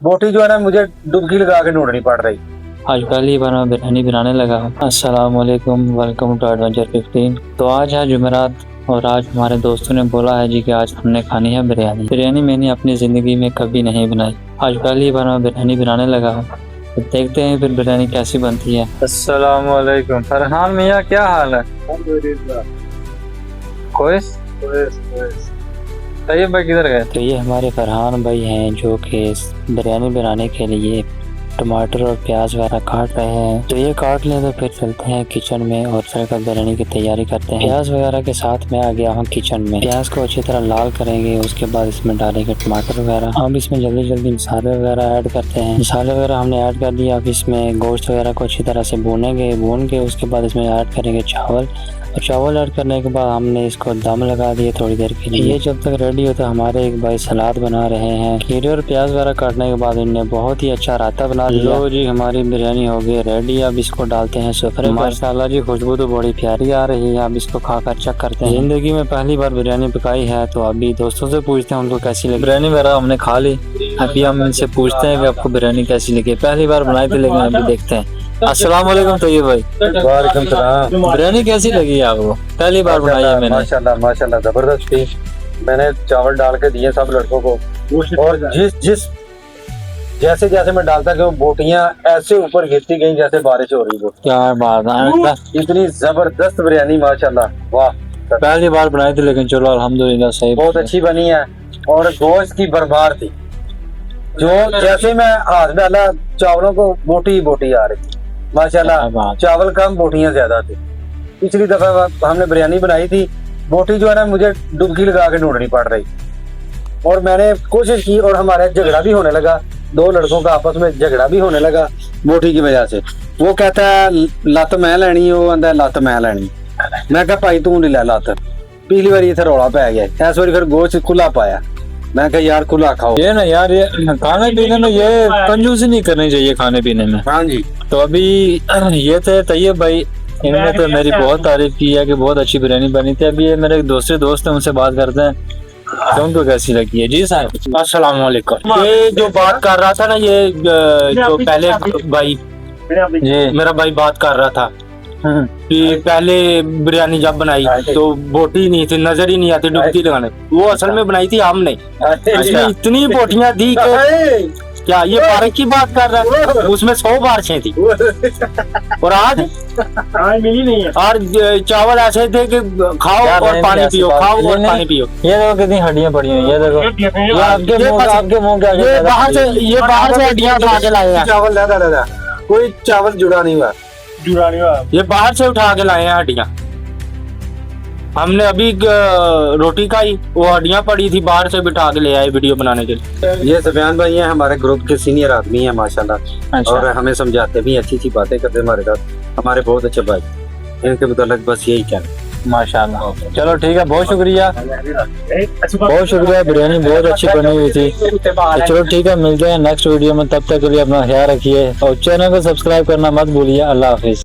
बोटी जो है ना मुझे डुबकी लगा के ढूंढनी पड़ रही। आज पहली बार मैं बिरयानी बनाने लगा हूँ। अस्सलाम वालेकुम, वेलकम टू एडवेंचर 15। तो आज है जुमेरात और आज हमारे दोस्तों ने बोला है जी कि आज हमने खानी है बिरयानी। बिरयानी मैंने अपनी ज़िंदगी में कभी नहीं बनाई, आज पहली बार मैं बिरयानी बनाने लगा हूँ। तो देखते हैं फिर बिरयानी कैसी बनती है। अस्सलाम वालेकुम फरहान मियाँ, क्या हाल है? खुश? तैयब भाई किधर गए? तो ये हमारे फरहान भाई हैं जो कि बिरयानी बनाने के लिए टमाटर और प्याज वगैरह काट रहे हैं। तो ये काट लें तो फिर चलते हैं किचन में और चलकर बिरयानी की तैयारी करते हैं। प्याज वगैरह के साथ मैं आ गया हूँ किचन में। प्याज को अच्छी तरह लाल करेंगे, उसके बाद इसमें डालेंगे टमाटर वगैरह। हम इसमें जल्दी जल्दी मसाले वगैरह ऐड करते हैं। मसाले वगैरह हमने ऐड कर दिया। अब इसमें गोश्त वगैरह को अच्छी तरह से भून के उसके बाद इसमें ऐड करेंगे चावल। और चावल ऐड करने के बाद हमने इसको दम लगा दिए थोड़ी देर के लिए। ये जब तक रेडी होता है हमारे एक भाई सलाद बना रहे हैं। खीरे और प्याज वगैरह काटने के बाद इन्होंने बहुत ही अच्छा रायता बना लिया। लो जी, हमारी बिरयानी हो गई रेडी। अब इसको डालते हैं सुफरे। माशाल्लाह जी, खुशबू तो बड़ी प्यारी आ रही है। अब इसको खाकर चेक करते हैं। जिंदगी में पहली बार बिरयानी पकाई है, तो अभी दोस्तों से पूछते हैं उनको कैसी लगी। बिरयानी वगैरह हमने खा ली, अभी हम इनसे पूछते हैं कि आपको बिरयानी कैसी लगी। पहली बार बनाई थी लेकिन अभी देखते हैं। अस्सलाम वालेकुम तैयब भाई। वालेकुम सलाम। बिरयानी कैसी लगी आपको? पहली बार बनाई है मैंने। माशाल्लाह माशाल्लाह जबरदस्त थी। मैंने चावल डाल के दिए सब लड़कों को, और जिस जैसे जैसे मैं डालता गया बोटियां ऐसे ऊपर गिरती गई जैसे बारिश हो रही हो। क्या बात है, इतनी जबरदस्त बिरयानी माशाल्लाह, वाह। पहली बार बनाई थी लेकिन चलो अल्हम्दुलिल्लाह सही, बहुत अच्छी बनी है। और गोश्त की भरमार थी, जो जैसे मैं हाथ डाला चावलों को बोटी ही बोटी आ रही थी माशाल्लाह। चावल कम बोटियां ज्यादा थी। पिछली दफा हमने बिरयानी बनाई थी, बोटी जो है ना मुझे डुबकी लगा के ढूंढनी पड़ रही। और मैंने कोशिश की और हमारा झगड़ा भी होने लगा, दो लड़कों का आपस में झगड़ा भी होने लगा बोटी की वजह से। वो कहता है लत मैं लेनी, वो कहता है लत मैं लेनी। मैं कहा भाई तू नहीं ला लत। पिछली बार इतना रौला पै गया, इस बार फिर गोश्त खुला पाया। मैं कहा यार खुला खाओ। ये ना यार, ये खाने पीने में ये कंजूसी नहीं करनी चाहिए खाने पीने में। हाँ जी। तो अभी ये थे तैयब भाई, इन्होंने तो मेरी बहुत तारीफ की है कि बहुत अच्छी बिरयानी बनी थी। अभी ये मेरे दूसरे दोस्त हैं, उनसे बात करते हैं तो उनको कैसी लगी है। जी साहब अस्सलाम वालेकुम। ये जो बात कर रहा था ना, ये जो पहले भाई ये मेरा भाई बात कर रहा था कि पहले बिरयानी जब बनाई तो बोटी नहीं थी, नजर ही नहीं आती डुबकी लगाने। वो असल में बनाई थी हमने। इसमें इतनी बोटियां दी कि क्या ये पार्क की बात कर रहा है, उसमें 100 बारिशें थी। और आज मिली नहीं है। और चावल ऐसे थे कि खाओ और पानी पियो, खाओ और पानी पियो। ये देखो कितनी हड्डियां पड़ी हैं, ये देखो ये आपके मुंह के आगे बाहर से हड्डियां उठा के लाए हैं। चावल दादा कोई चावल जुड़ा नहीं हुआ। ये बाहर से उठा के लाए हैं हड्डियां। हमने अभी रोटी खाई, वो हड्डियां पड़ी थी, बाहर से बिठा के ले आए वीडियो बनाने के लिए। ये सफियान भाई हैं, हमारे ग्रुप के सीनियर आदमी हैं माशाल्लाह। अच्छा। और हमें समझाते भी, अच्छी अच्छी बातें करते हमारे साथ। हमारे बहुत अच्छे भाई, इनके मुतालिक बस यही कहना माशाल्लाह। चलो ठीक है, बहुत शुक्रिया, बहुत शुक्रिया। बिरयानी बहुत अच्छी बनी हुई थी। तो चलो ठीक है, मिलते हैं नेक्स्ट वीडियो में। तब तक के लिए अपना ख्याल रखिए और चैनल को सब्सक्राइब करना मत भूलिए। अल्लाह हाफिज।